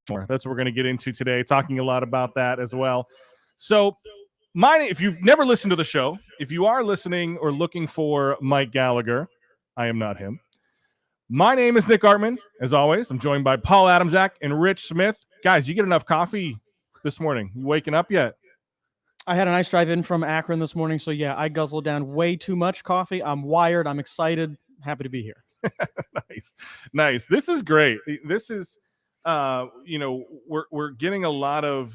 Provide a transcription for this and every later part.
That's what we're going to get into today, talking a lot about that as well. So, if you've never listened to the show, if you are listening or looking for Mike Gallagher, I am not him. My name is Nick Artman. As always, I'm joined by Paul Adamczak and Rich Smith. Guys, you get enough coffee this morning? You waking up yet? I had a nice drive in from Akron this morning, so yeah, I guzzled down way too much coffee. I'm wired. I'm excited. Happy to be here. Nice. This is great. This is, we're getting a lot of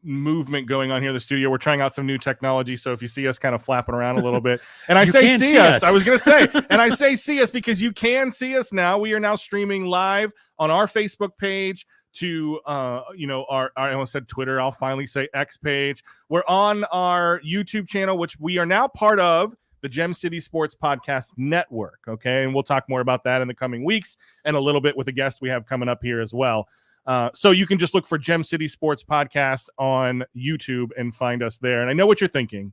movement going on here in the studio. We're trying out some new technology, so if you see us kind of flapping around a little bit, and I say see us, I was going to say, and I say see us because you can see us now. We are now streaming live on our Facebook page to our I almost said Twitter, I'll finally say X page. We're on our YouTube channel, which we are now part of the Gem City Sports Podcast Network. Okay, and we'll talk more about that in the coming weeks and a little bit with a guest we have coming up here as well. So you can just look for Gem City Sports Podcast on YouTube and find us there. And I know what you're thinking.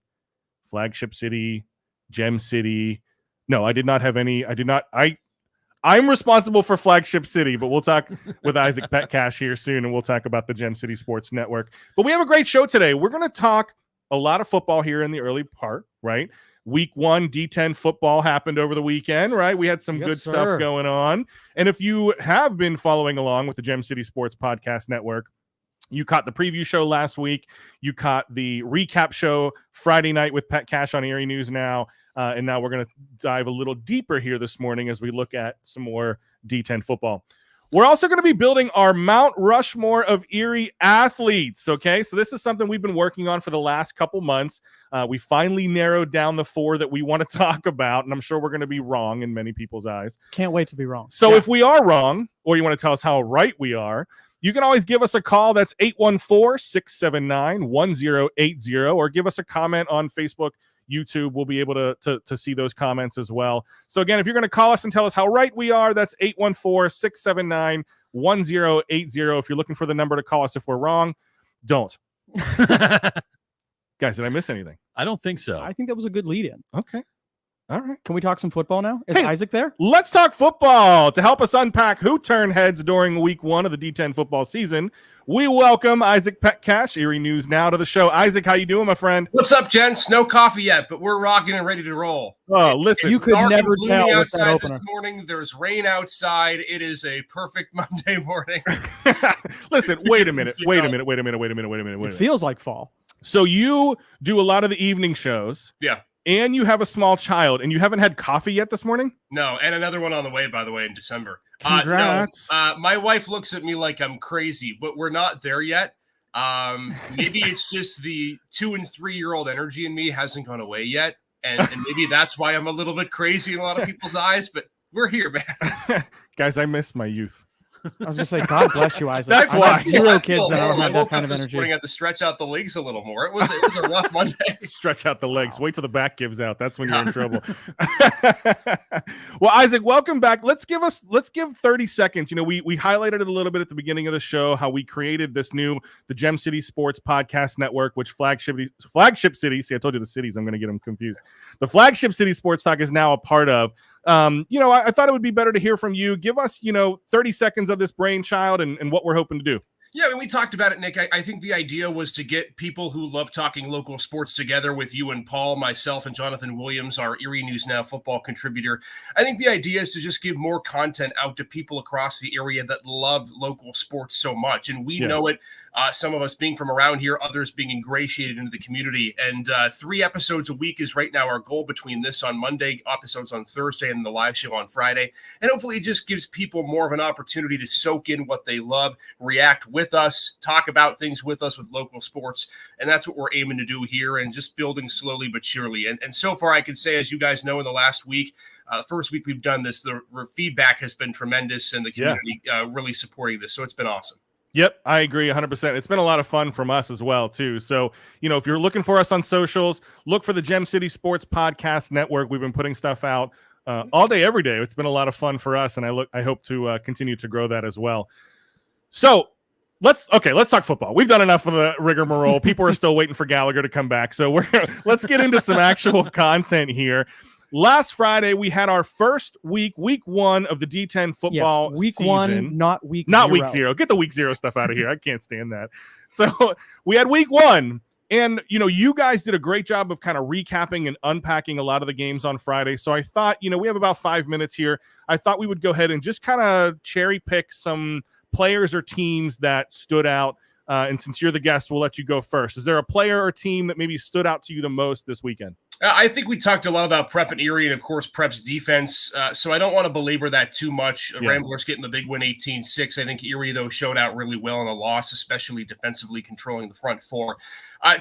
Flagship City, Gem City. No, I did not have any. I'm responsible for Flagship City, but we'll talk with Isaac Petkac here soon, and we'll talk about the Gem City Sports Network. But we have a great show today. We're going to talk a lot of football here in the early part, right? Week 1 D10 football happened over the weekend, right? We had some good stuff going on. And if you have been following along with the Gem City Sports Podcast Network, you caught the preview show last week. You caught the recap show Friday night with Petkac on Erie News Now. And now we're going to dive a little deeper here this morning as we look at some more D10 football. We're also going to be building our Mount Rushmore of Erie athletes, okay? So this is something we've been working on for the last couple months. We finally narrowed down the 4 that we want to talk about, and I'm sure we're going to be wrong in many people's eyes. Can't wait to be wrong. So if we are wrong, or you want to tell us how right we are, you can always give us a call. That's 814-679-1080, or give us a comment on Facebook, YouTube. We'll be able to see those comments as well. So again, if you're going to call us and tell us how right we are, that's 814-679-1080. If you're looking for the number to call us if we're wrong, don't. Guys, did I miss anything? I don't think so. I think that was a good lead-in. Okay. All right. Can we talk some football now? Is Isaac there? Let's talk football. To help us unpack who turned heads during week 1 of the D10 football season, we welcome Isaac Petkac, Erie News Now, to the show. Isaac, how you doing, my friend? What's up, gents? No coffee yet, but we're rocking and ready to roll. Oh, listen. You could never tell with that opener. This morning, there's rain outside. It is a perfect Monday morning. Listen, wait a minute. It feels like fall. So you do a lot of the evening shows. Yeah. And you have a small child, and you haven't had coffee yet this morning? No, and another one on the way, by the way, in December. Congrats. My wife looks at me like I'm crazy, but we're not there yet. Maybe it's just the 2- and 3-year-old energy in me hasn't gone away yet, and maybe that's why I'm a little bit crazy in a lot of people's eyes, but we're here, man. Guys, I miss my youth. I was going to say, God bless you, Isaac. That's why. 0 kids that don't have that kind of energy. I had to stretch out the legs a little more. It was a rough Monday. Stretch out the legs. Wow. Wait till the back gives out. That's when you're in trouble. Well, Isaac, welcome back. Let's give 30 seconds. We highlighted it a little bit at the beginning of the show, how we created the Gem City Sports Podcast Network, which Flagship City. See, I told you the cities. I'm going to get them confused. The Flagship City Sports Talk is now a part of. I thought it would be better to hear from you. Give us, 30 seconds of this brainchild and what we're hoping to do. Yeah, we talked about it, Nick. I think the idea was to get people who love talking local sports together with you and Paul, myself, and Jonathan Williams, our Erie News Now football contributor. I think the idea is to just give more content out to people across the area that love local sports so much. And we know it, some of us being from around here, others being ingratiated into the community. And 3 episodes a week is right now our goal, between this on Monday, episodes on Thursday, and the live show on Friday. And hopefully it just gives people more of an opportunity to soak in what they love, react with us, talk about things with us with local sports. And that's what we're aiming to do here, and just building slowly but surely. And so far, I can say, as you guys know, in the last week, the first week we've done this, the feedback has been tremendous, and the community really supporting this. So it's been awesome. Yep, I agree 100%. It's been a lot of fun from us as well, too. So, if you're looking for us on socials, look for the Gem City Sports Podcast Network. We've been putting stuff out all day, every day. It's been a lot of fun for us, and I hope to continue to grow that as well. So let's talk football. We've done enough of the rigmarole. People are still waiting for Gallagher to come back. So let's get into some actual content here. last Friday we had our first week 1 of the D10 football week season. 1, not week not 0. week 0. Get the week 0 stuff out of here. I can't stand that. So we had week 1. And, you guys did a great job of kind of recapping and unpacking a lot of the games on Friday. So I thought, we have about 5 minutes here. I thought we would go ahead and just kind of cherry pick some players or teams that stood out. And since you're the guest, we'll let you go first. Is there a player or team that maybe stood out to you the most this weekend? I think we talked a lot about Prep and Erie and, of course, Prep's defense. So I don't want to belabor that too much. Yeah. Ramblers getting the big win 18-6. I think Erie, though, showed out really well in a loss, especially defensively controlling the front four.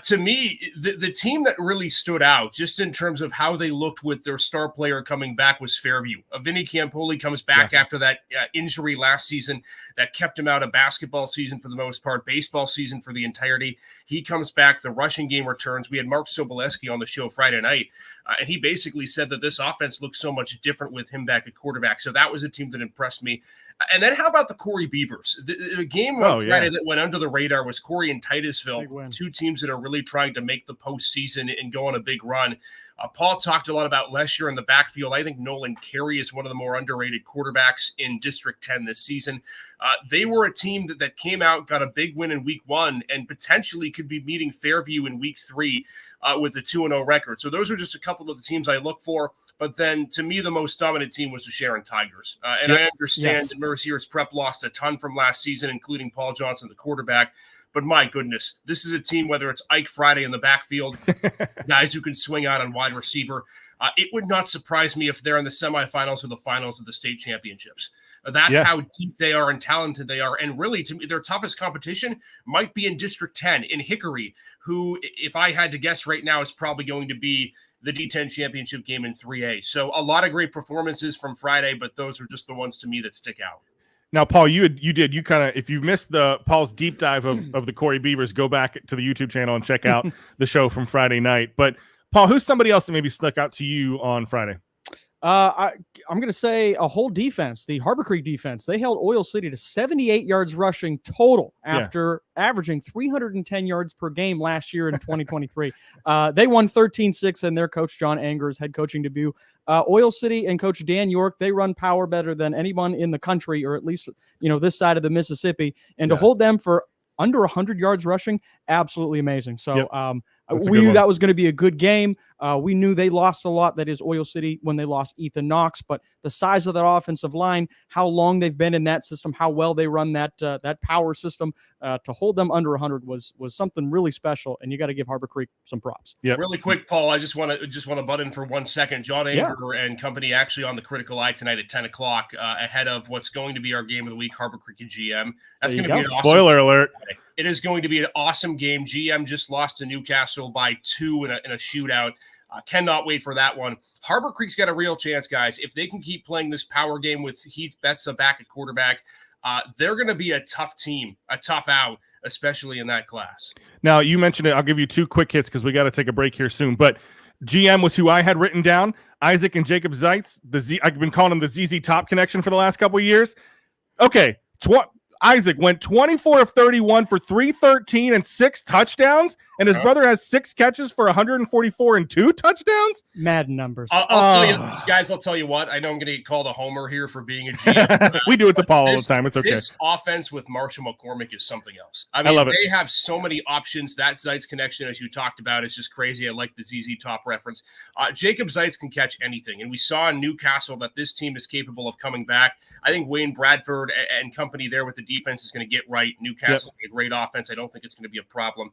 To me, the team that really stood out, just in terms of how they looked with their star player coming back, was Fairview. Vinny Campoli comes back after that injury last season that kept him out of basketball season for the most part, baseball season for the entirety. He comes back. The rushing game returns. We had Mark Soboleski on the show Friday night, and he basically said that this offense looks so much different with him back at quarterback. So that was a team that impressed me. And then how about the Corey Beavers? The game on Friday that went under the radar was Corey and Titusville, two teams that are really trying to make the postseason and go on a big run. Paul talked a lot about Lesher in the backfield. I think Nolan Carey is one of the more underrated quarterbacks in District 10 this season. They were a team that came out, got a big win in week 1, and potentially could be meeting Fairview in week 3 with a 2-0 record. So those are just a couple of the teams I look for. But then, to me, the most dominant team was the Sharon Tigers. And I understand that Mercier's Prep lost a ton from last season, including Paul Johnson, the quarterback. But my goodness, this is a team, whether it's Ike Friday in the backfield, guys who can swing out on wide receiver. It would not surprise me if they're in the semifinals or the finals of the state championships. That's how deep they are and talented they are. And really, to me, their toughest competition might be in District 10 in Hickory, who, if I had to guess right now, is probably going to be the D10 championship game in 3A. So a lot of great performances from Friday, but those are just the ones to me that stick out. Now, Paul, you kind of, if you missed Paul's deep dive of the Corey Beavers, go back to the YouTube channel and check out the show from Friday night. But Paul, who's somebody else that maybe stuck out to you on Friday? I'm going to say a whole defense, the Harbor Creek defense. They held Oil City to 78 yards rushing total after averaging 310 yards per game last year in 2023. They won 13-6, and their coach, John Anger's head coaching debut. Oil City and Coach Dan York, they run power better than anyone in the country, or at least, this side of the Mississippi. And to hold them for under 100 yards rushing, absolutely amazing. So we knew that was going to be a good game. We knew they lost a lot, that is Oil City, when they lost Ethan Knox, but the size of that offensive line, how long they've been in that system, how well they run that power system, to hold them under 100 was something really special, and you got to give Harbor Creek some props. Yeah. Really quick, Paul, I just want to butt in for 1 second. John Anger and company actually on the Critical Eye tonight at 10 o'clock, ahead of what's going to be our game of the week, Harbor Creek and GM. That's going to be an awesome spoiler alert. It is going to be an awesome game. GM just lost to Newcastle by 2 in a shootout. Cannot wait for that one. Harbor Creek's got a real chance, guys. If they can keep playing this power game with Heath Betsa back at quarterback, they're going to be a tough team, a tough out, especially in that class. Now, you mentioned it. I'll give you 2 quick hits because we got to take a break here soon. But GM was who I had written down, Isaac and Jacob Zeitz. I've been calling him the ZZ Top connection for the last couple of years. Okay, Isaac went 24 of 31 for 313 and 6 touchdowns, and his brother has 6 catches for 144 and 2 touchdowns. Mad numbers. I'll tell you, guys. I'll tell you what. I know I'm going to get called a homer here for being a GM. We do it to Paul all the time. It's okay. This offense with Marshall McCormick is something else. I love it. They have so many options. That Zeitz connection, as you talked about, is just crazy. I like the ZZ Top reference. Jacob Zeitz can catch anything, and we saw in Newcastle that this team is capable of coming back. I think Wayne Bradford and company there with the defense is going to get right. Newcastle's a great offense. I don't think it's going to be a problem.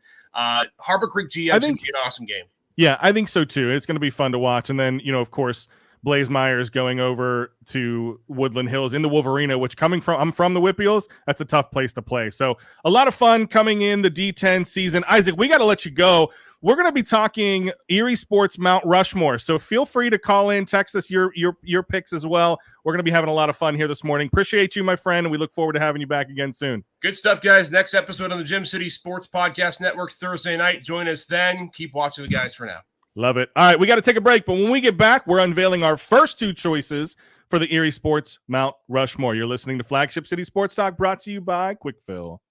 Harbor Creek GM is going to be an awesome game. Yeah, I think so too. It's going to be fun to watch. And then, of course, Blaze Myers going over to Woodland Hills in the Wolverina, which I'm from the Whippeals. That's a tough place to play. So a lot of fun coming in the D10 season. Isaac, we got to let you go. We're going to be talking Erie Sports Mount Rushmore. So feel free to call in, text us your picks as well. We're going to be having a lot of fun here this morning. Appreciate you, my friend, and we look forward to having you back again soon. Good stuff, guys. Next episode on the Gym City Sports Podcast Network Thursday night. Join us then. Keep watching the guys for now. Love it. All right, we got to take a break, but when we get back, we're unveiling our first 2 choices for the Erie Sports Mount Rushmore. You're listening to Flagship City Sports Talk, brought to you by Quick Fill.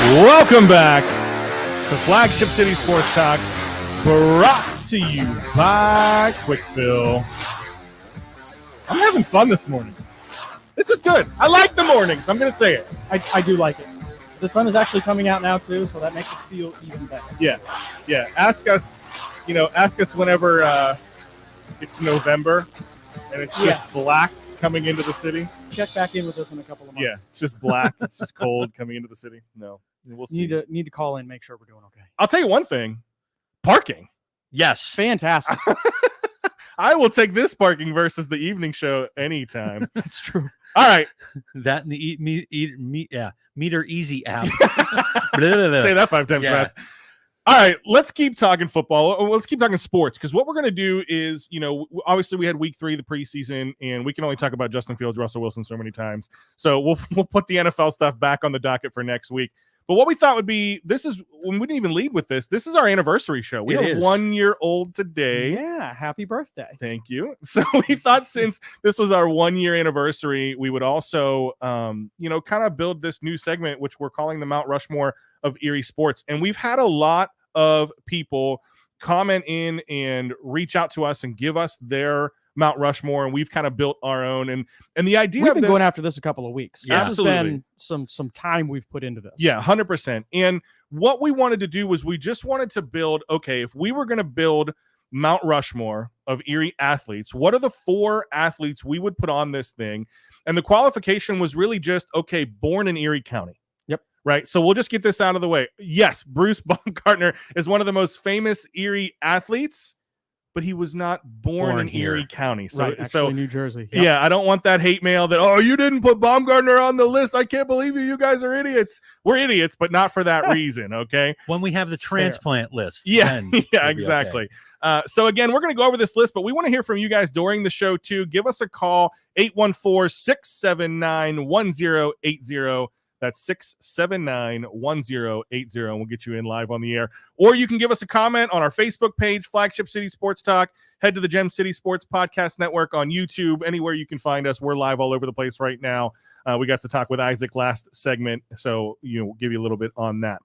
Welcome back to Flagship City Sports Talk, brought to you by Quickfill. I'm having fun this morning. This is good. I like the mornings. I'm going to say it. I do like it. The sun is actually coming out now, too, so that makes it feel even better. Yeah. Ask us whenever it's November and it's just black coming into the city. Check back in with us in a couple of months. Yeah, it's just black. It's just cold coming into the city. No, we'll see. Need to call in, make sure we're doing okay. I'll tell you one thing. Parking. Yes. Fantastic. I will take this parking versus the evening show anytime. That's true. All right. That and the Meter Easy app. Say that 5 times fast. All right, let's keep talking football. Let's keep talking sports, because what we're going to do is, obviously we had week 3 of the preseason, and we can only talk about Justin Fields, Russell Wilson so many times. So we'll put the NFL stuff back on the docket for next week. But what we thought would be, we didn't even lead with this. This is our anniversary show. We are 1 year old today. Yeah, happy birthday. Thank you. So we thought since this was our 1 year anniversary, we would also, kind of build this new segment, which we're calling the Mount Rushmore of Erie sports. And we've had a lot of people comment in and reach out to us and give us their Mount Rushmore, and we've kind of built our own. And the idea we've been going after this a couple of weeks. Yeah, this has been some time we've put into this. Yeah, 100%. And what we wanted to do was we just wanted to build, if we were going to build Mount Rushmore of Erie athletes, what are the 4 athletes we would put on this thing? And the qualification was really just, born in Erie County. Right. So we'll just get this out of the way. Yes, Bruce Baumgartner is one of the most famous Erie athletes, but he was not born in Erie County. So New Jersey. Yep. Yeah, I don't want that hate mail that, you didn't put Baumgartner on the list. I can't believe you. You guys are idiots. We're idiots, but not for that reason. Okay. When we have the transplant list. Yeah. Yeah, exactly. Okay. So again, we're going to go over this list, but we want to hear from you guys during the show too. Give us a call, 814-679-1080. That's 679-1080, and we'll get you in live on the air. Or you can give us a comment on our Facebook page, Flagship City Sports Talk. Head to the Gem City Sports Podcast Network on YouTube. Anywhere you can find us. We're live all over the place right now. We got to talk with Isaac last segment, so we'll give you a little bit on that.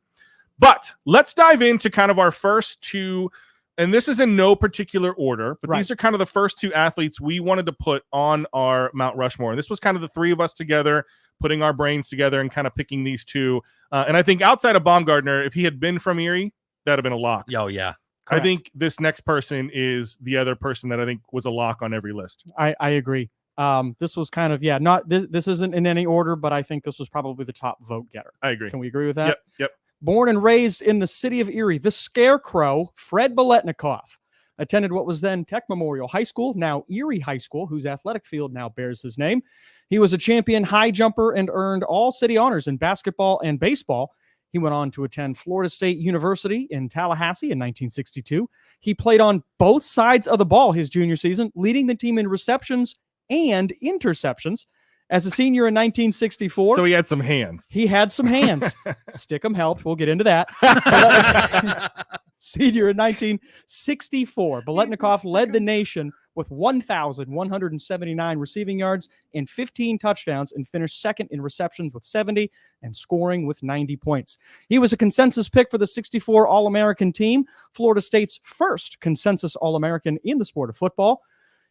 But let's dive into kind of our first 2, and this is in no particular order, but these are kind of the first 2 athletes we wanted to put on our Mount Rushmore. And this was kind of the 3 of us together, putting our brains together and kind of picking these 2. And I think outside of Baumgartner, if he had been from Erie, that would have been a lock. Oh, yeah. Correct. I think this next person is the other person that I think was a lock on every list. I agree. This was kind of, not this isn't in any order, but I think this was probably the top vote getter. I agree. Can we agree with that? Yep. Born and raised in the city of Erie, the Scarecrow, Fred Biletnikoff, attended what was then Tech Memorial High School, now Erie High School, whose athletic field now bears his name. He was a champion high jumper and earned all city honors in basketball and baseball. He went on to attend Florida State University in Tallahassee in 1962. He played on both sides of the ball his junior season, leading the team in receptions and interceptions. As a senior in 1964. So he had some hands. Stickum helped. We'll get into that. Senior in 1964. Biletnikoff led the nation with 1,179 receiving yards and 15 touchdowns and finished second in receptions with 70 and scoring with 90 points. He was a consensus pick for the 64 All-American team, Florida State's first consensus All-American in the sport of football.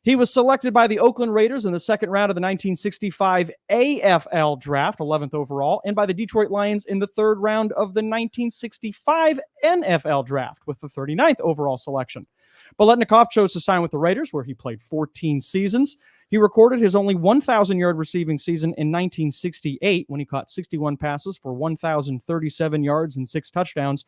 He was selected by the Oakland Raiders in the second round of the 1965 AFL draft, 11th overall, and by the Detroit Lions in the third round of the 1965 NFL draft with the 39th overall selection. Biletnikoff chose to sign with the Raiders, where he played 14 seasons. He recorded his only 1,000-yard receiving season in 1968 when he caught 61 passes for 1,037 yards and 6 touchdowns.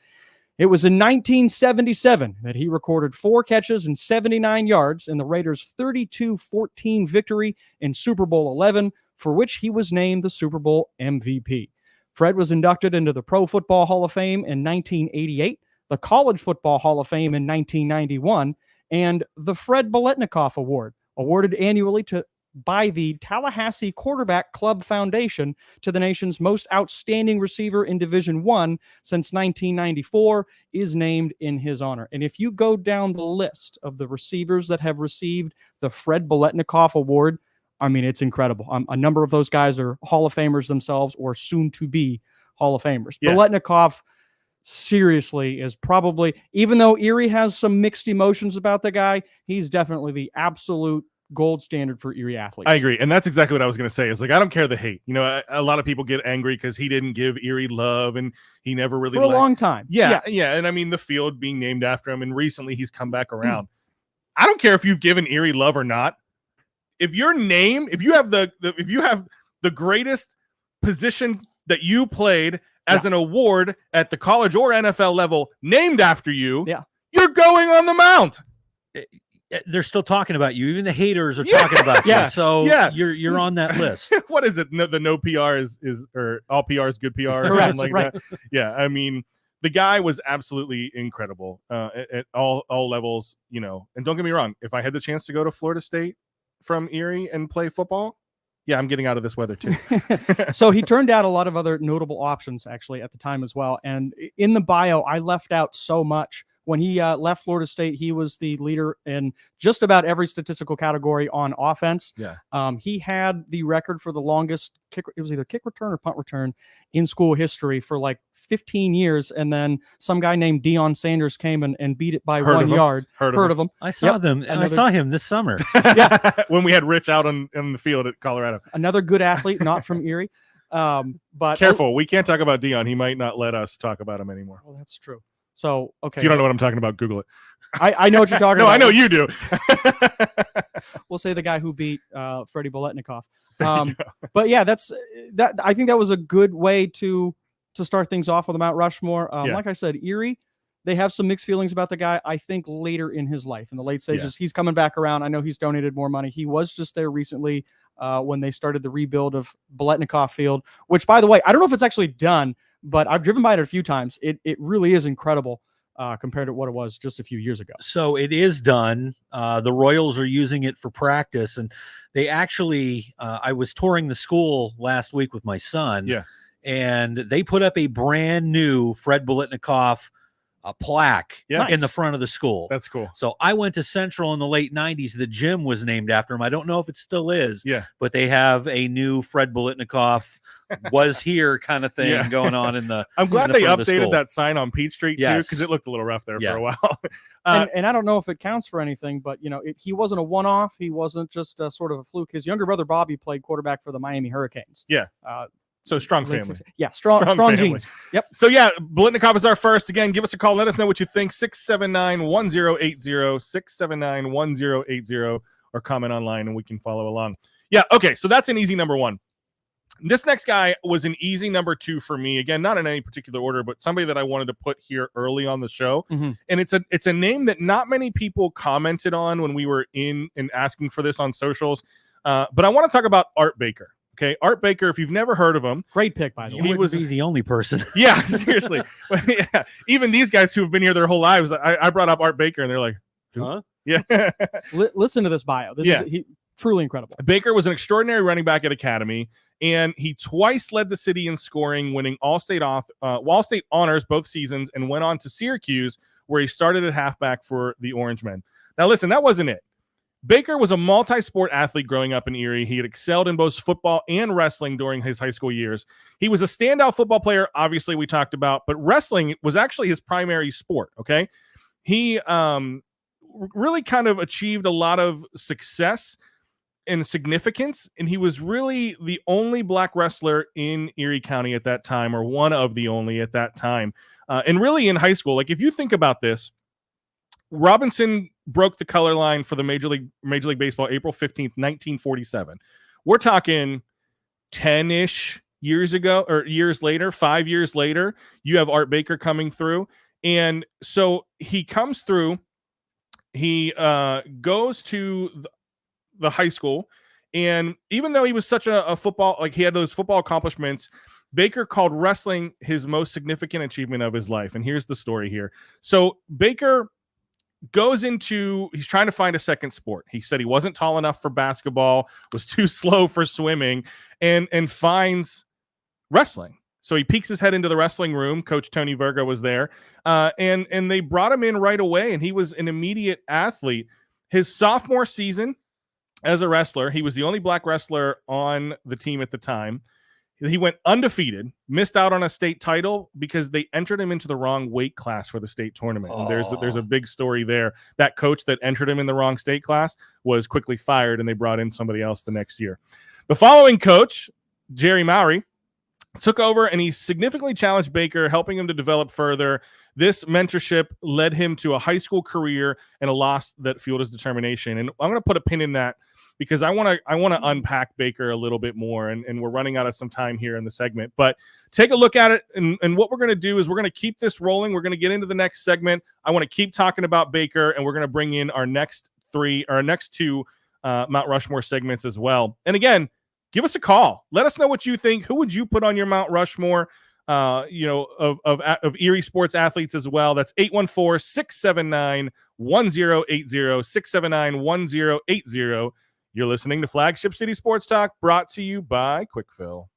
It was in 1977 that he recorded 4 catches and 79 yards in the Raiders' 32-14 victory in Super Bowl 11, for which he was named the Super Bowl MVP. Fred was inducted into the Pro Football Hall of Fame in 1988, the College Football Hall of Fame in 1991, and the Fred Biletnikoff Award, awarded annually by the Tallahassee Quarterback Club Foundation to the nation's most outstanding receiver in Division I since 1994, is named in his honor. And if you go down the list of the receivers that have received the Fred Biletnikoff Award, I mean, it's incredible. A number of those guys are Hall of Famers themselves or soon to be Hall of Famers. Yeah. Biletnikoff seriously is probably, even though Erie has some mixed emotions about the guy, he's definitely the absolute gold standard for Erie athletes. I agree. And that's exactly what I was going to say. Is like, I don't care the hate. You know, a lot of people get angry because he didn't give Erie love and he never really for a long time. Yeah. And I mean, the field being named after him, and recently he's come back around. I don't care if you've given Erie love or not. If your name, if you have the greatest position that you played as an award at the college or NFL level named after you, you're going on the Mount. They're still talking about you. Even the haters are talking about you. So you're on that list. What is it? The no PR is or all PR is good PR or Correct, something like that. Yeah, I mean, the guy was absolutely incredible at all levels, you know. And don't get me wrong, if I had the chance to go to Florida State from Erie and play football, yeah, I'm getting out of this weather too. So he turned out a lot of other notable options actually at the time as well. And in the bio, I left out so much. When he left Florida State, he was the leader in just about every statistical category on offense. Yeah. He had the record for the longest kick. It was either kick return or punt return in school history for like 15 years. And then some guy named Deion Sanders came and beat it by 1 yard. Heard of him. I saw them. And I saw him this summer. When we had Rich out on the field at Colorado. Another good athlete, not from Erie. But careful, we can't talk about Deion. He might not let us talk about him anneanymore. Well, that's true. So, okay. If you don't know what I'm talking about, Google it. I know what you're talking about. No, I know you do. We'll say the guy who beat Freddie Biletnikoff. But yeah, that. I think that was a good way to start things off with the Mount Rushmore. Like I said, Erie, they have some mixed feelings about the guy. I think later in his life, in the late stages, he's coming back around. I know he's donated more money. He was just there recently when they started the rebuild of Biletnikoff Field, which, by the way, I don't know if it's actually done, but I've driven by it a few times. It really is incredible compared to what it was just a few years ago. So it is done. The Royals are using it for practice. And they actually, I was touring the school last week with my son. Yeah. And they put up a brand new Fred Biletnikoff plaque in the front of the school. That's cool. So I went to Central in the late 90s. The gym was named after him. I don't know if it still is. Yeah. But they have a new Fred Biletnikoff was here kind of thing going on in the I'm glad in the they front of the updated school. that sign on Peach Street too, because it looked a little rough there for a while. And I don't know if it counts for anything, but you know, he wasn't a one-off. He wasn't just sort of a fluke. His younger brother Bobby played quarterback for the Miami Hurricanes. Yeah. So strong family. Yeah, strong family. genes. Yep. So yeah, Biletnikoff is our first. Again, give us a call. Let us know what you think. 679-1080, 679-1080, or comment online and we can follow along. Yeah, okay, so that's an easy number one. This next guy was an easy number two for me. Again, not in any particular order, but somebody that I wanted to put here early on the show. Mm-hmm. And it's a name that not many people commented on when we were in and asking for this on socials. But I want to talk about Art Baker. Okay, Art Baker, if you've never heard of him. Great pick, by the way. He was the only person. Yeah, seriously. Even these guys who have been here their whole lives, I brought up Art Baker, and they're like, who? Huh? Yeah. Listen to this bio. This is truly incredible. Baker was an extraordinary running back at Academy, and he twice led the city in scoring, winning All-State honors both seasons, and went on to Syracuse, where he started at halfback for the Orangemen. Now, listen, that wasn't it. Baker was a multi-sport athlete growing up in Erie. He had excelled in both football and wrestling during his high school years. He was a standout football player, obviously, we talked about, but wrestling was actually his primary sport, okay? He really kind of achieved a lot of success and significance, and he was really the only black wrestler in Erie County at that time, or one of the only at that time. And really in high school, like if you think about this, Robinson broke the color line for the Major League Baseball April 15th, 1947. We're talking 10-ish years ago, or years later, 5 years later, you have Art Baker coming through. And so he comes through, he goes to the high school, and even though he was such a football, like he had those football accomplishments, Baker called wrestling his most significant achievement of his life. And here's the story here. So Baker he's trying to find a second sport. He said he wasn't tall enough for basketball, was too slow for swimming, and finds wrestling. So he peeks his head into the wrestling room. Coach Tony Verga was there, and they brought him in right away, and he was an immediate athlete. His sophomore season as a wrestler, he was the only black wrestler on the team at the time. He went undefeated, missed out on a state title because they entered him into the wrong weight class for the state tournament. And there's a big story there. That coach that entered him in the wrong state class was quickly fired, and they brought in somebody else the next year. The following coach, Jerry Mowry, took over, and he significantly challenged Baker, helping him to develop further. This mentorship led him to a high school career and a loss that fueled his determination. And I'm going to put a pin in that because I want to unpack Baker a little bit more, and we're running out of some time here in the segment. But take a look at it, and what we're going to do is we're going to keep this rolling. We're going to get into the next segment. I want to keep talking about Baker, and we're going to bring in our next two Mount Rushmore segments as well. And again, give us a call. Let us know what you think. Who would you put on your Mount Rushmore? Of Erie sports athletes as well. That's 814-679-1080, 679-1080. You're listening to Flagship City Sports Talk, brought to you by Quickfill.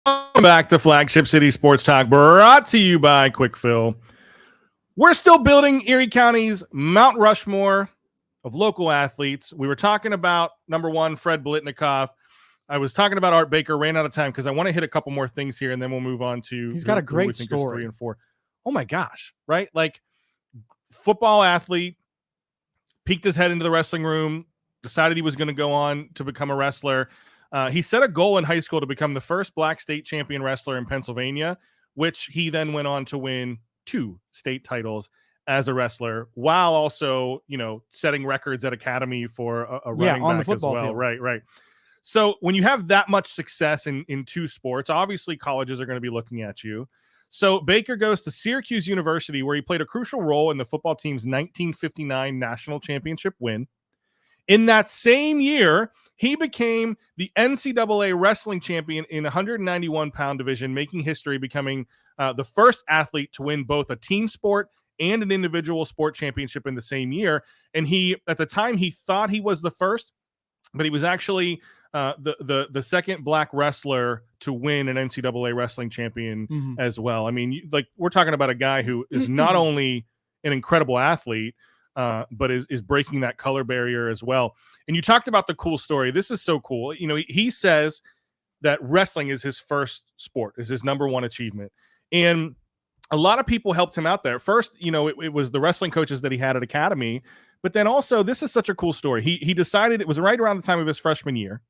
Welcome back to Flagship City Sports Talk, brought to you by Quick Fill. We're still building Erie County's Mount Rushmore of local athletes. We were talking about, number one, Fred Biletnikoff. I was talking about Art Baker, ran out of time because I want to hit a couple more things here, and then we'll move on to He's got a great story. 3 and 4. Oh, my gosh, right? Like, football athlete, peeked his head into the wrestling room, decided he was going to go on to become a wrestler. He set a goal in high school to become the first Black state champion wrestler in Pennsylvania, which he then went on to win 2 state titles as a wrestler, while also, setting records at academy for a running on the back as football well. field. Right. So when you have that much success in 2 sports, obviously colleges are going to be looking at you. So Baker goes to Syracuse University, where he played a crucial role in the football team's 1959 national championship win. In that same year, he became the NCAA wrestling champion in 191-pound division, making history, becoming the first athlete to win both a team sport and an individual sport championship in the same year. And he, at the time, he thought he was the first, but he was actually the second Black wrestler to win an NCAA wrestling champion as well. I mean, we're talking about a guy who is not only an incredible athlete, but is breaking that color barrier as well. And you talked about the cool story. This is so cool. He says that wrestling is his first sport, is his number one achievement. And a lot of people helped him out there. First, it was the wrestling coaches that he had at Academy, but then also, this is such a cool story. He decided, it was right around the time of his freshman year,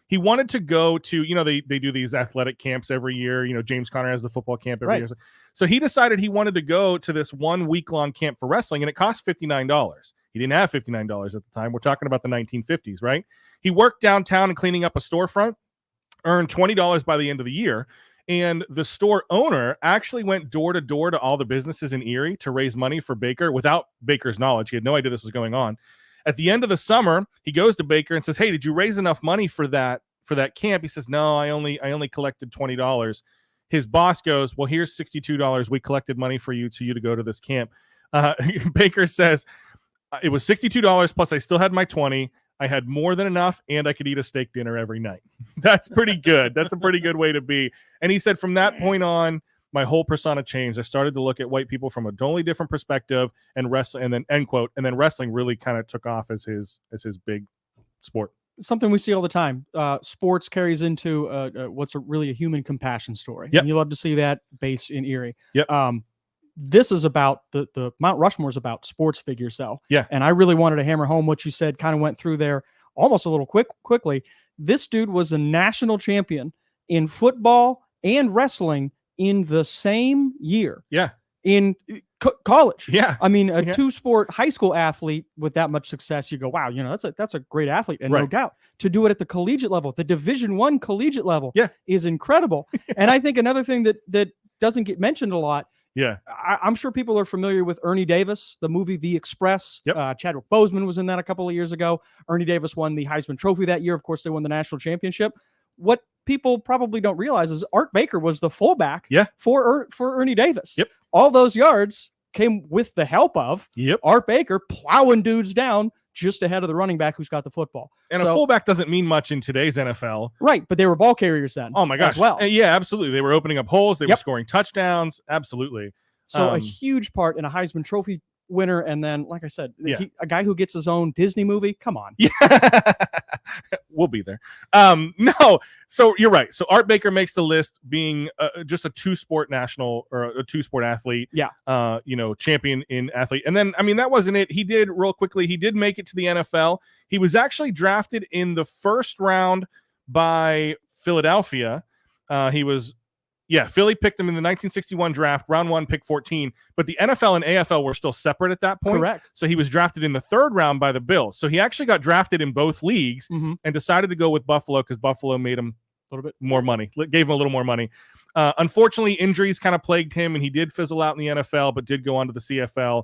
he wanted to go to, they do these athletic camps every year. James Conner has the football camp every year. So he decided he wanted to go to this 1 week-long camp for wrestling, and it cost $59. He didn't have $59 at the time. We're talking about the 1950s, right? He worked downtown and cleaning up a storefront, earned $20 by the end of the year, and the store owner actually went door to door to all the businesses in Erie to raise money for Baker without Baker's knowledge. He had no idea this was going on. At the end of the summer, he goes to Baker and says, "Hey, did you raise enough money for that camp?" He says, "No, I only collected $20. His boss goes, "Well, here's $62. We collected money for you to go to this camp." Baker says, "It was $62 plus I still had my 20. I had more than enough, and I could eat a steak dinner every night." That's pretty good. That's a pretty good way to be. And he said, from that point on, my whole persona changed. I started to look at white people from a totally different perspective, and wrestling, and then end quote. And then wrestling really kind of took off as his big sport. Something we see all the time. Sports carries into what's really a human compassion story. Yep. And you love to see that based in Erie. Yep. This is about the Mount Rushmore is about sports figures, though. Yeah. And I really wanted to hammer home what you said, kind of went through there almost a little quickly. This dude was a national champion in football and wrestling in the same year. Yeah. In college. Yeah. I mean, a 2-sport high school athlete with that much success, you go, wow, that's a great athlete. And no doubt, to do it at the collegiate level, the Division I collegiate level, is incredible. And I think another thing that doesn't get mentioned a lot, I'm sure people are familiar with Ernie Davis, the movie The Express. Chadwick Boseman was in that a couple of years ago. Ernie Davis won the Heisman Trophy that year. Of course, they won the national championship. What people probably don't realize is Art Baker was the fullback for Ernie Davis. All those yards came with the help of Art Baker plowing dudes down just ahead of the running back who's got the football. And a fullback doesn't mean much in today's NFL. Right, but they were ball carriers then. Oh, my gosh. As well. Yeah, absolutely. They were opening up holes. They were scoring touchdowns. Absolutely. So a huge part in a Heisman Trophy winner. And then, like I said, a guy who gets his own Disney movie. Come on. Yeah. We'll be there. No. So you're right. So Art Baker makes the list, being just a 2-sport national, or a 2-sport athlete. Yeah. Champion in athlete. And then, I mean, that wasn't it. He did make it to the NFL. He was actually drafted in the first round by Philadelphia. Philly picked him in the 1961 draft, round 1, pick 14. But the NFL and AFL were still separate at that point. Correct. So he was drafted in the 3rd round by the Bills. So he actually got drafted in both leagues and decided to go with Buffalo because Buffalo made him a little bit more money, gave him a little more money. Unfortunately, injuries kind of plagued him, and he did fizzle out in the NFL, but did go on to the CFL,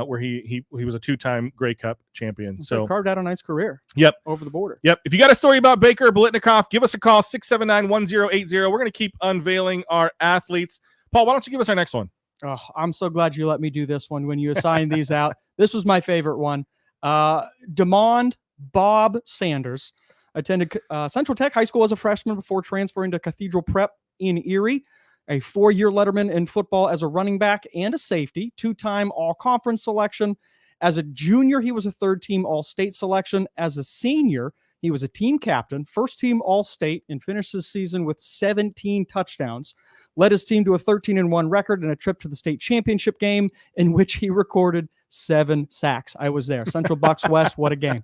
where he was a 2-time Grey Cup champion. So carved out a nice career. Yep. Over the border. Yep. If you got a story about Baker or Biletnikoff, give us a call, 679-1080. We're going to keep unveiling our athletes. Paul, why don't you give us our next one? Oh, I'm so glad you let me do this one when you assigned these out. This was my favorite one. Demond Bob Sanders attended Central Tech High School as a freshman before transferring to Cathedral Prep in Erie, a 4-year letterman in football as a running back and a safety, 2-time all-conference selection. As a junior, he was a 3rd-team all-state selection. As a senior, he was a team captain, first-team all-state, and finished his season with 17 touchdowns. Led his team to a 13-1 record and a trip to the state championship game in which he recorded 7 sacks. I was there. Central Bucks West, what a game.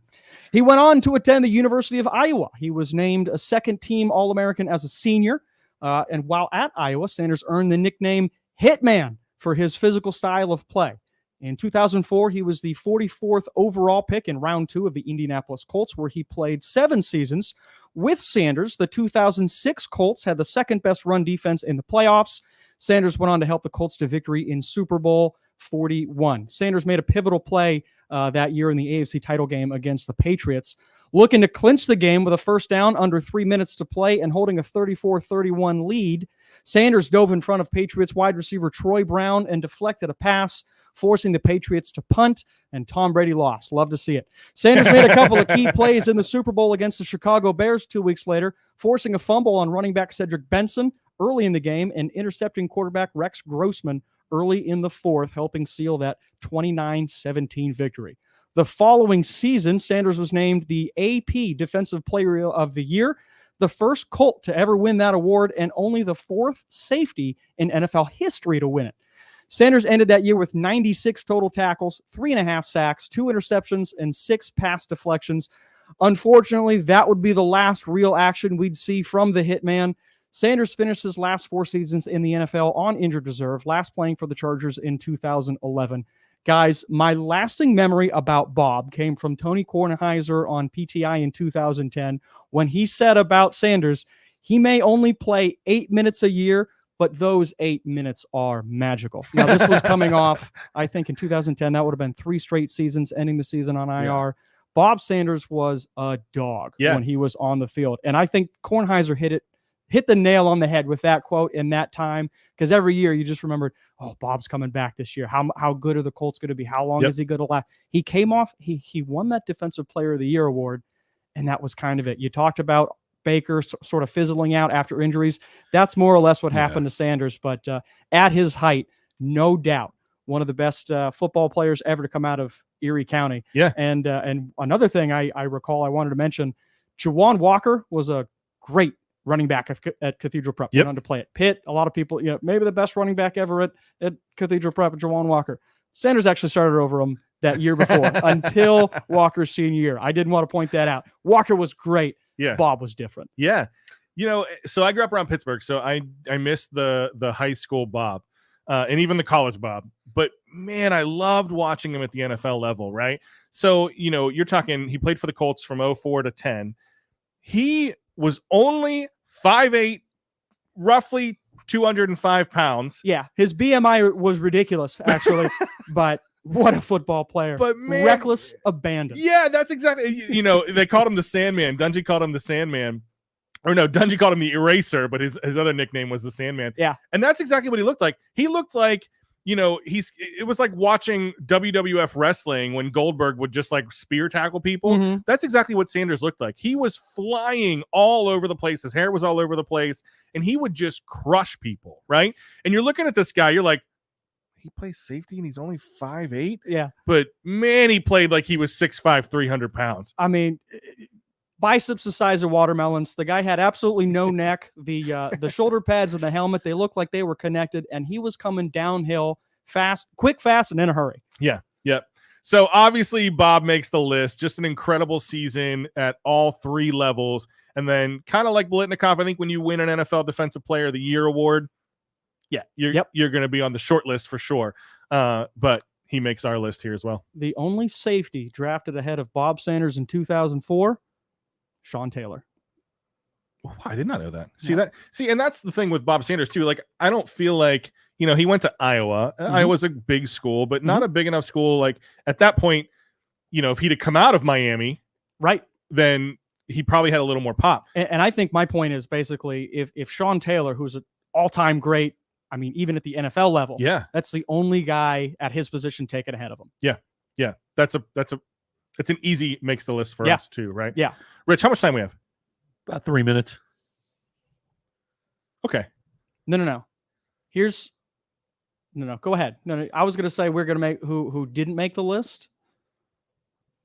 He went on to attend the University of Iowa. He was named a 2nd-team All-American as a senior. And while at Iowa, Sanders earned the nickname Hitman for his physical style of play. In 2004, he was the 44th overall pick in round 2 of the Indianapolis Colts, where he played 7 seasons. With Sanders, the 2006 Colts had the 2nd best run defense in the playoffs. Sanders went on to help the Colts to victory in Super Bowl 41. Sanders made a pivotal play that year in the AFC title game against the Patriots. Looking to clinch the game with a first down under 3 minutes to play and holding a 34-31 lead, Sanders dove in front of Patriots wide receiver Troy Brown and deflected a pass, forcing the Patriots to punt, and Tom Brady lost. Love to see it. Sanders made a couple of key plays in the Super Bowl against the Chicago Bears 2 weeks later, forcing a fumble on running back Cedric Benson early in the game and intercepting quarterback Rex Grossman early in the 4th, helping seal that 29-17 victory. The following season, Sanders was named the AP Defensive Player of the Year, the first Colt to ever win that award, and only the 4th safety in NFL history to win it. Sanders ended that year with 96 total tackles, 3.5 sacks, 2 interceptions, and 6 pass deflections. Unfortunately, that would be the last real action we'd see from the Hitman. Sanders finished his last 4 seasons in the NFL on injured reserve, last playing for the Chargers in 2011. Guys, my lasting memory about Bob came from Tony Kornheiser on PTI in 2010 when he said about Sanders, he may only play 8 minutes a year, but those 8 minutes are magical. Now, this was coming off, I think, in 2010. That would have been 3 straight seasons, ending the season on IR. Yeah. Bob Sanders was a dog when he was on the field. And I think Kornheiser hit the nail on the head with that quote in that time, because every year you just remembered, oh, Bob's coming back this year. How good are the Colts going to be? How long is he going to last? He came off, he won that Defensive Player of the Year award, and that was kind of it. You talked about Baker sort of fizzling out after injuries. That's more or less what happened to Sanders, but at his height, no doubt, one of the best football players ever to come out of Erie County. Yeah. And another thing I recall I wanted to mention, Juwan Walker was a great running back at Cathedral Prep. Went on to play at Pitt. A lot of people, maybe the best running back ever at Cathedral Prep, Juwan Walker. Sanders actually started over him that year before until Walker's senior year. I didn't want to point that out. Walker was great. Yeah. Bob was different. Yeah. So I grew up around Pittsburgh, so I missed the high school Bob and even the college Bob. But man, I loved watching him at the NFL level, right? So, you're talking, he played for the Colts from 04 to 10. He was only 5'8", roughly 205 pounds. Yeah, his BMI was ridiculous, actually, but what a football player. But man, reckless abandon. Yeah, that's exactly, they called him the Sandman. Dungy called him the Sandman. Or no, Dungy called him the Eraser, but his other nickname was the Sandman. Yeah. And that's exactly what he looked like. He looked like, it was like watching WWF wrestling when Goldberg would just like spear tackle people. Mm-hmm. That's exactly what Sanders looked like. He was flying all over the place. His hair was all over the place, and he would just crush people, right? And you're looking at this guy, you're like, he plays safety and he's only 5'8"? Yeah. But man, he played like he was 6'5", 300 pounds. I mean, biceps the size of watermelons. The guy had absolutely no neck. The shoulder pads and the helmet, they looked like they were connected, and he was coming downhill fast, and in a hurry. Yeah. Yep. So obviously Bob makes the list. Just an incredible season at all 3 levels. And then kind of like Biletnikoff, I think when you win an NFL Defensive Player of the Year award, you're going to be on the short list for sure. But he makes our list here as well. The only safety drafted ahead of Bob Sanders in 2004, Sean Taylor. Oh, I did not know that. And that's the thing with Bob Sanders too. Like, I don't feel like, he went to Iowa. Mm-hmm. Iowa's a big school, but not a big enough school. Like at that point, if he'd have come out of Miami, right, then he probably had a little more pop. And I think my point is basically if Sean Taylor, who's an all-time great, I mean, even at the NFL level, that's the only guy at his position taken ahead of him. Yeah. Yeah. It's an easy makes the list for us too, right? Yeah. Rich, how much time we have? About 3 minutes. Okay. No. Here's no. Go ahead. No. I was gonna say we're gonna make who didn't make the list.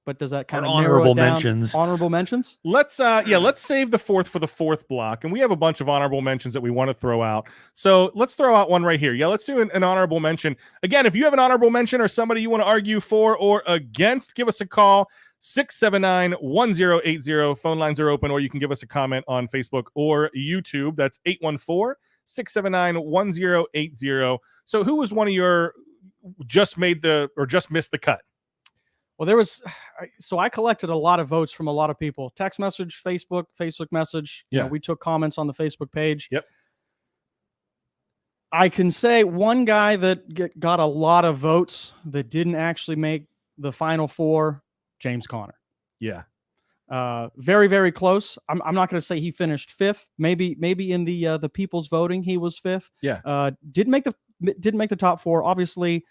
But does that kind of narrow it down? Mentions? Honorable mentions? Let's save the fourth for the fourth block. And we have a bunch of honorable mentions that we want to throw out. So let's throw out one right here. Yeah, let's do an honorable mention. Again, if you have an honorable mention or somebody you want to argue for or against, give us a call. 679-1080. Phone lines are open, or you can give us a comment on Facebook or YouTube. That's 814-679-1080. So who was one of your just missed the cut? Well, so I collected a lot of votes from a lot of people. Text message, Facebook message. Yeah. We took comments on the Facebook page. Yep. I can say one guy that got a lot of votes that didn't actually make the final four, James Conner. Yeah. Very, very close. I'm not going to say he finished fifth. Maybe in the people's voting he was fifth. Yeah. Didn't make the top four. Obviously,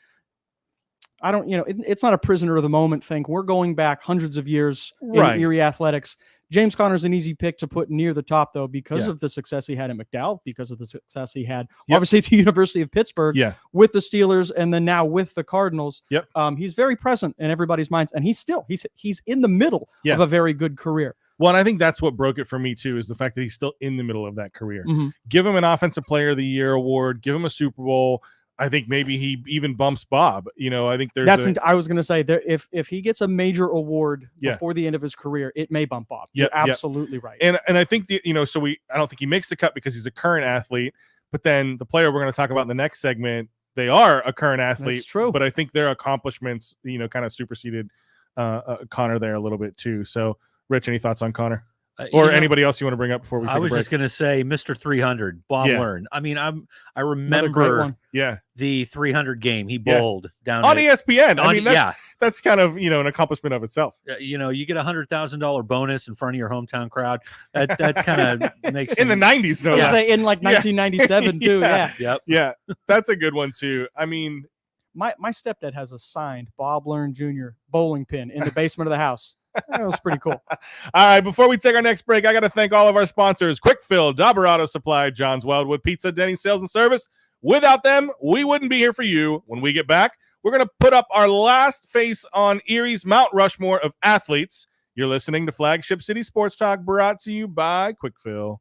I don't, it's not a prisoner of the moment thing. We're going back hundreds of years in Erie athletics. James Conner's an easy pick to put near the top, though, because of the success he had in McDowell, because of the success he had, obviously, at the University of Pittsburgh with the Steelers, and then now with the Cardinals. Yep. He's very present in everybody's minds, and he's in the middle of a very good career. Well, and I think that's what broke it for me, too, is the fact that he's still in the middle of that career. Mm-hmm. Give him an Offensive Player of the Year award. Give him a Super Bowl. I think maybe he even bumps Bob. I think there's I was going to say that if he gets a major award before the end of his career, it may bump Bob. You're absolutely right. And I think I don't think he makes the cut because he's a current athlete, but then the player we're going to talk about in the next segment, they are a current athlete. That's true. But I think their accomplishments, kind of superseded Conner there a little bit too. So Rich, any thoughts on Conner? Or anybody else you want to bring up before we take a break? I was just going to say Mr. 300, Bob Learn. I mean, I remember the 300 game he bowled down on ESPN. I mean, that's kind of, an accomplishment of itself. You get $100,000 bonus in front of your hometown crowd. That kind of makes in the 90s, no less. In like 1997 too. Yeah. That's a good one too. I mean, my stepdad has a signed Bob Learn Jr. bowling pin in the basement of the house. That was pretty cool. All right, before we take our next break, I got to thank all of our sponsors: Quick Fill, Dauber Auto Supply, John's Wildwood Pizza, Denny's Sales and Service. Without them, we wouldn't be here for you. When we get back, we're going to put up our last face on Erie's Mount Rushmore of athletes. You're listening to Flagship City Sports Talk, brought to you by Quick Fill.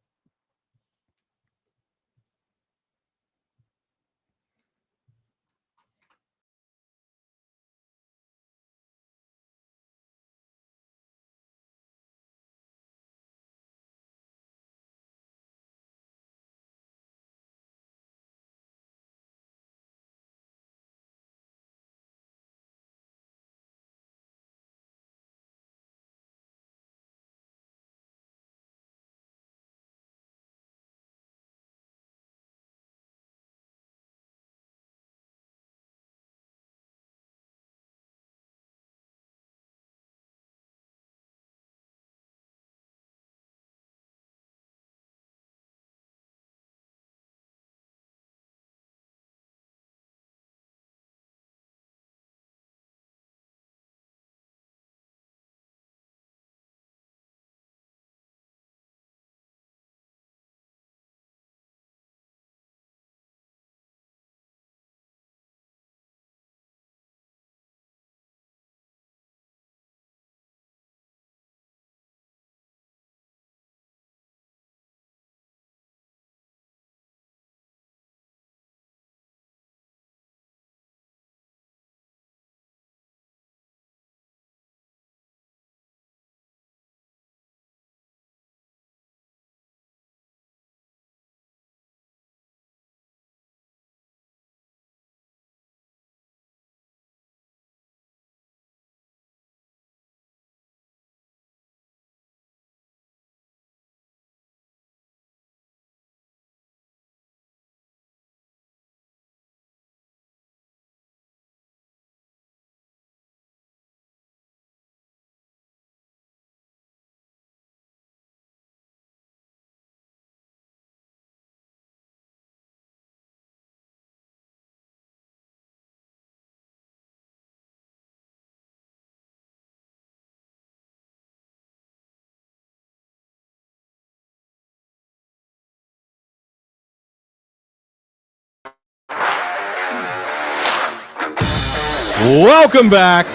Welcome back.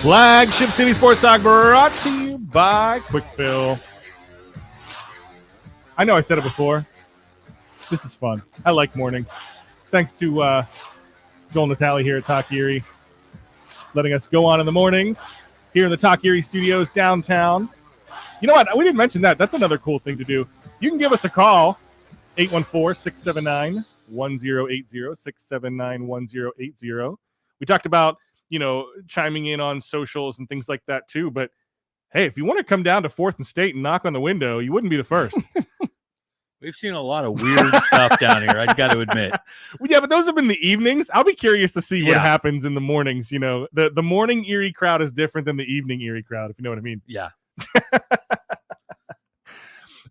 Flagship City Sports Talk brought to you by Quick Fill. I know I said it before. This is fun. I like mornings. Thanks to Joel and Natalie here at Talk Erie, letting us go on in the mornings here in the Talk Erie studios downtown. You know what? We didn't mention that. That's another cool thing to do. You can give us a call, 814-679-1080, 679-1080. We talked about, chiming in on socials and things like that too. But hey, if you want to come down to 4th and State and knock on the window, you wouldn't be the first. We've seen a lot of weird stuff down here, I've got to admit. Well, yeah, but those have been the evenings. I'll be curious to see what happens in the mornings. The morning Erie crowd is different than the evening Erie crowd, if you know what I mean. Yeah.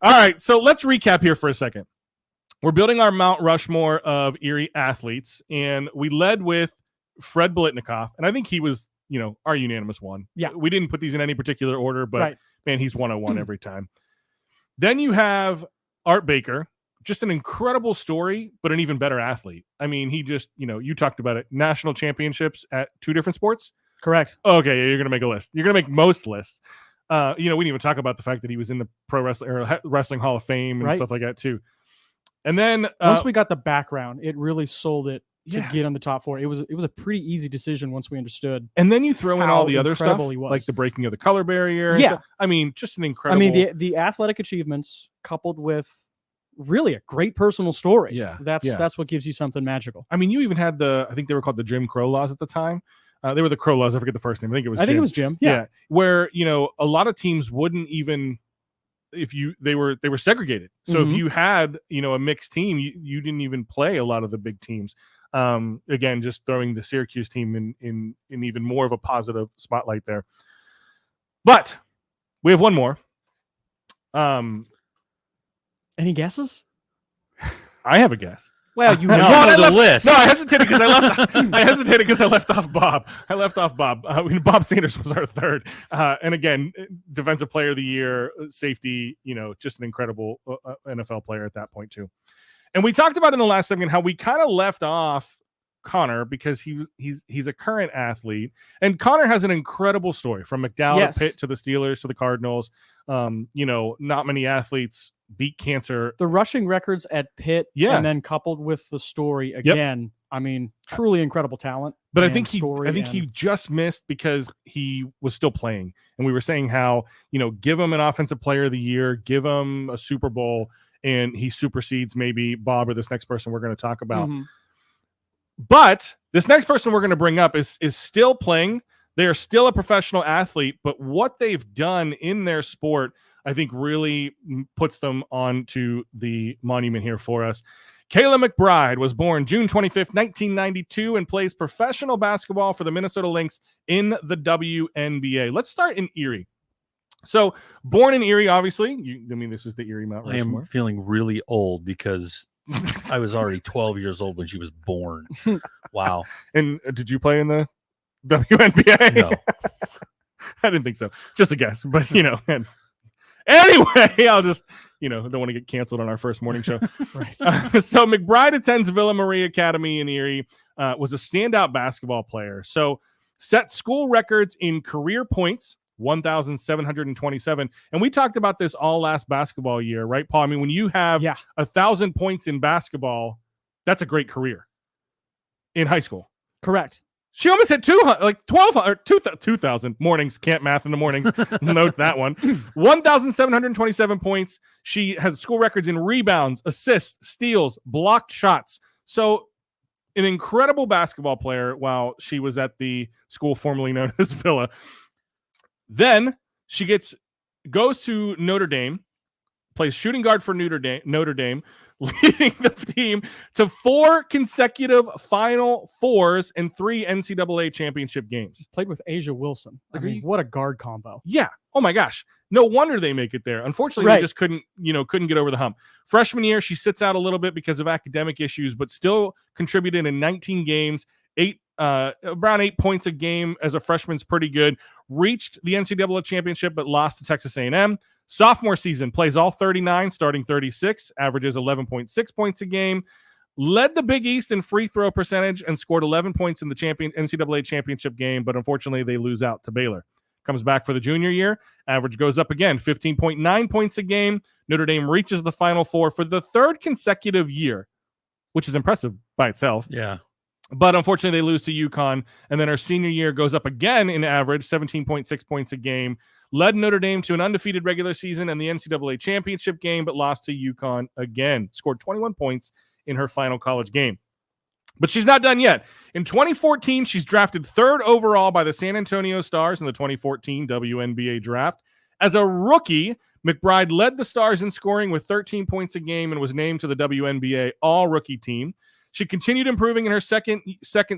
All right, so let's recap here for a second. We're building our Mount Rushmore of Erie athletes, and we led with Fred Biletnikoff, and I think he was, our unanimous one. Yeah. We didn't put these in any particular order, but man, he's 101 every time. Then you have Art Baker, just an incredible story, but an even better athlete. I mean, he just, you talked about it, national championships at 2 different sports. Correct. Okay, yeah, you're going to make a list. You're going to make most lists. We didn't even talk about the fact that he was in the Pro Wrestling or Wrestling Hall of Fame and stuff like that too. And then once we got the background, it really sold it to get on the top 4. It was a pretty easy decision once we understood. And then you throw in all the other stuff, he was. like the breaking of the color barrier. Yeah. I mean, just an incredible. I mean, the athletic achievements coupled with really a great personal story. Yeah. That's what gives you something magical. I mean, you even had I think they were called the Jim Crow laws at the time. They were the Crow laws. I forget the first name. I think it was Jim. Yeah. Where, a lot of teams wouldn't even, they were segregated. So if you had, a mixed team, you didn't even play a lot of the big teams. Again, just throwing the Syracuse team in even more of a positive spotlight there. But we have one more. Any guesses? I have a guess. Well, the list. No, I hesitated because I left off Bob. Bob Sanders was our third. And again, defensive player of the year, safety, just an incredible NFL player at that point too. And we talked about in the last segment how we kind of left off Connor because he's a current athlete, and Connor has an incredible story from McDowell to Pitt to the Steelers to the Cardinals. Not many athletes beat cancer. The rushing records at Pitt, and then coupled with the story again. I mean, truly incredible talent. But I think he just missed because he was still playing, and we were saying how give him an offensive player of the year, give him a Super Bowl, and he supersedes maybe Bob or this next person we're going to talk about. Mm-hmm. But this next person we're going to bring up is still playing. They are still a professional athlete, but what they've done in their sport, I think, really puts them onto the monument here for us. Kayla McBride was born June 25th, 1992, and plays professional basketball for the Minnesota Lynx in the WNBA. Let's start in Erie. So, born in Erie, obviously. This is the Erie Mount Rushmore. I am feeling really old because I was already 12 years old when she was born. Wow. And did you play in the WNBA? No. I didn't think so. Just a guess. But, and anyway, I'll just, don't want to get canceled on our first morning show. Right. So McBride attends Villa Marie Academy in Erie, was a standout basketball player. So set school records in career points, 1,727. And we talked about this all last basketball year, right, Paul? I mean, when you have 1,000 points in basketball, that's a great career in high school. Correct. She almost hit 200, like 2,000 mornings. Can't math in the mornings. Note that one. 1,727 points. She has school records in rebounds, assists, steals, blocked shots. So an incredible basketball player while she was at the school formerly known as Villa. Then she goes to Notre Dame, plays shooting guard for Notre Dame, leading the team to 4 consecutive Final Fours and 3 NCAA championship games. Played with Asia Wilson. I mean, what a guard combo. Yeah. Oh my gosh. No wonder they make it there. Unfortunately, they just couldn't get over the hump. Freshman year, she sits out a little bit because of academic issues, but still contributed in 19 games, around 8 points a game as a freshman's pretty good. Reached the NCAA championship, but lost to Texas A&M. Sophomore season, plays all 39, starting 36, averages 11.6 points a game. led the Big East in free throw percentage and scored 11 points in the NCAA championship game, but unfortunately they lose out to Baylor. Comes back for the junior year. Average goes up again, 15.9 points a game. Notre Dame reaches the Final Four for the third consecutive year, which is impressive by itself. Yeah. But unfortunately, they lose to UConn. And then her senior year goes up again in average, 17.6 points a game. Led Notre Dame to an undefeated regular season and the NCAA championship game, but lost to UConn again. Scored 21 points in her final college game. But she's not done yet. In 2014, she's drafted 3rd overall by the San Antonio Stars in the 2014 WNBA draft. As a rookie, McBride led the Stars in scoring with 13 points a game and was named to the WNBA All-Rookie team. She continued improving in her second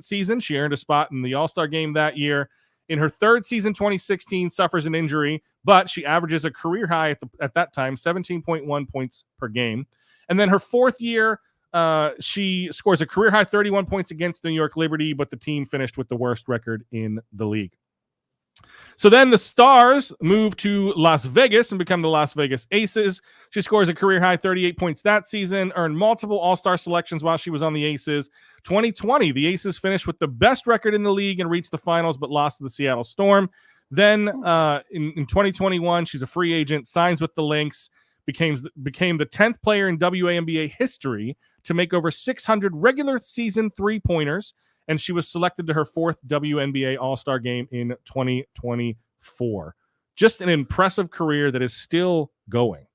season. She earned a spot in the All-Star game that year. In her 3rd season, 2016, suffers an injury, but she averages a career high at that time, 17.1 points per game. And then her 4th year, she scores a career-high 31 points against New York Liberty, but the team finished with the worst record in the league. So then the Stars move to Las Vegas and become the Las Vegas Aces. She scores a career-high 38 points that season, earned multiple All-Star selections while she was on the Aces. 2020, the Aces finished with the best record in the league and reached the finals, but lost to the Seattle Storm. Then in 2021, she's a free agent, signs with the Lynx, became the 10th player in WNBA history to make over 600 regular season three-pointers, and she was selected to her 4th WNBA All-Star game in 2024. Just an impressive career that is still going.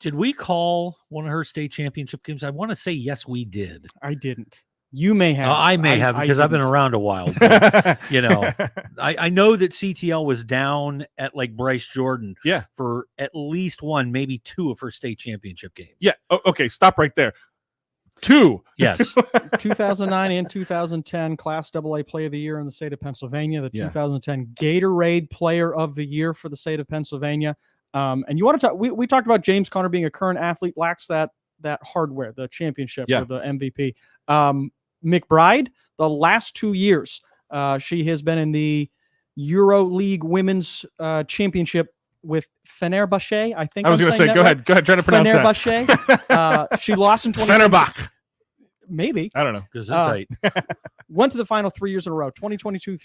Did we call one of her state championship games? I want to say yes, we did. I didn't. You may have. I may have because I've been around a while. But, I know that CTL was down at like Bryce Jordan for at least one, maybe 2 of her state championship games. Yeah. Okay. Stop right there. 2. Yes. 2009 and 2010 Class AA Player of the Year in the state of Pennsylvania. The 2010 Gatorade Player of the Year for the state of Pennsylvania. And you want to talk? We talked about James Conner being a current athlete, lacks that hardware, the championship or the MVP. McBride, the last 2 years, she has been in the Euro League Women's Championship with Fenerbahce. I think I was going to say, go ahead, try to pronounce Fenerbahce. She lost in 2020. Fenerbahce. Maybe. I don't know. Because they're tight. Went to the final 3 years in a row. 2022,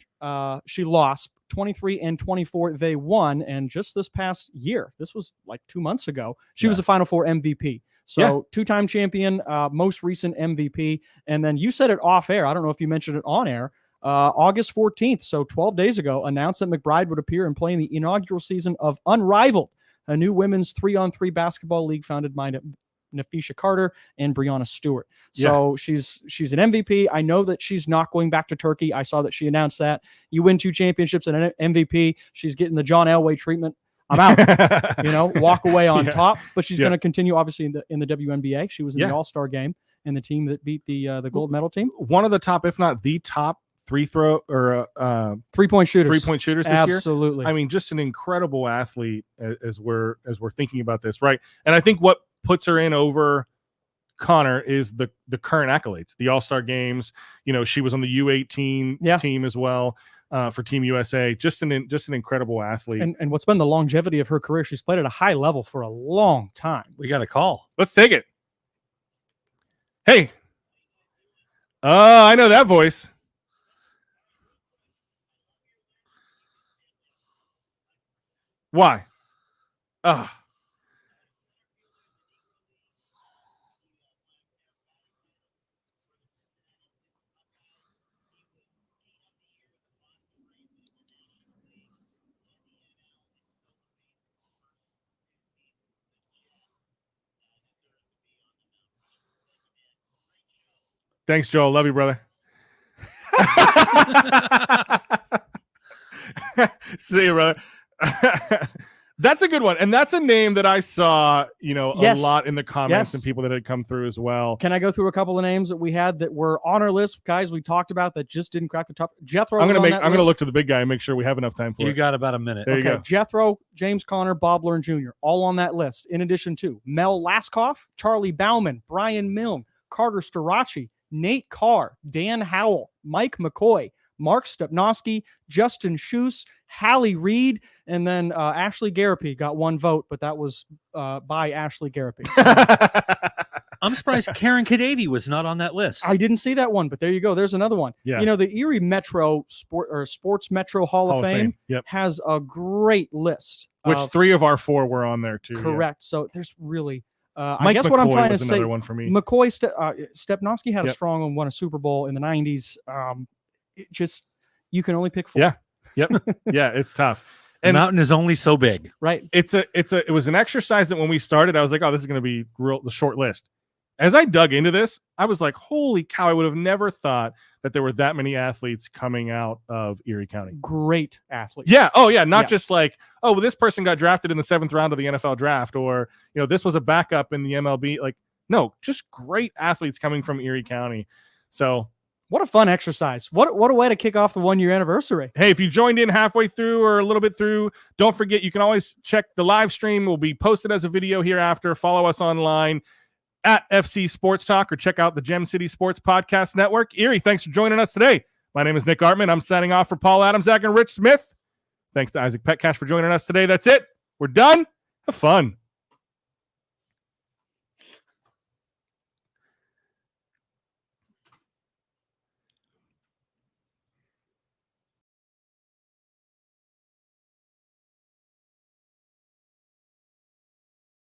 she lost. 23 and 24, they won. And just this past year, this was like 2 months ago, she was a Final Four MVP. So 2-time champion, most recent MVP. And then you said it off air. I don't know if you mentioned it on air. August 14th, so 12 days ago, announced that McBride would appear and play in the inaugural season of Unrivaled, a new women's 3-on-3 basketball league founded by Nafisha Carter and Brianna Stewart. So she's an MVP. I know that she's not going back to Turkey. I saw that she announced that. You win 2 championships and an MVP. She's getting the John Elway treatment. I'm out. Walk away on top. But she's going to continue, obviously, in the WNBA. She was in the All-Star game and the team that beat the gold medal team. One of the top, if not the top, three-point shooters this year. Absolutely. I mean, just an incredible athlete as we're thinking about this, right? And I think what puts her in over Connor is the current accolades, the All-Star games. She was on the U18 team as well. For Team USA, just an incredible athlete. And what's been the longevity of her career? She's played at a high level for a long time. We got a call. Let's take it. Hey. I know that voice. Why? Thanks, Joel. Love you, brother. See you, brother. That's a good one. And that's a name that I saw, a lot in the comments and people that had come through as well. Can I go through a couple of names that we had that were on our list, guys we talked about that just didn't crack the top? Jethro. I'm going to look to the big guy and make sure we have enough time for it. You got about a minute. There you go. Jethro, James Conner, Bob Learn Jr., all on that list. In addition to Mel Laskoff, Charlie Bauman, Brian Milne, Carter Starachi, Nate Carr, Dan Howell, Mike McCoy, Mark Stupnowski, Justin Schuss, Hallie Reed, and then Ashley Garapi got 1 vote, but that was by Ashley Garapi. I'm surprised Karen Kadavy was not on that list. I didn't see that one, but there you go. There's another one. Yeah. You know, the Erie Metro Sports Metro Hall of Fame has a great list. Which 3 of our 4 were on there too. Correct. Yeah. So there's really, I guess McCoy what I'm trying to say. One for me. McCoy Stepnoski had a strong one, won a Super Bowl in the 90s. You can only pick 4. Yeah. Yep. Yeah, it's tough. And the mountain is only so big. Right. It was an exercise that when we started, I was like, oh, this is going to be the short list. As I dug into this, I was like, holy cow, I would have never thought that there were that many athletes coming out of Erie County. Great athletes. Yeah. Oh, yeah. Not just like, oh, well, this person got drafted in the 7th round of the NFL draft, or, this was a backup in the MLB. Like, no, just great athletes coming from Erie County. So what a fun exercise. What a way to kick off the 1-year anniversary. Hey, if you joined in halfway through or a little bit through, don't forget, you can always check the live stream. Will be posted as a video hereafter. Follow us online at FC Sports Talk, or check out the Gem City Sports Podcast Network. Erie, thanks for joining us today. My name is Nick Artman. I'm signing off for Paul Adamczak and Rich Smith. Thanks to Isaac Petkac for joining us today. That's it. We're done. Have fun.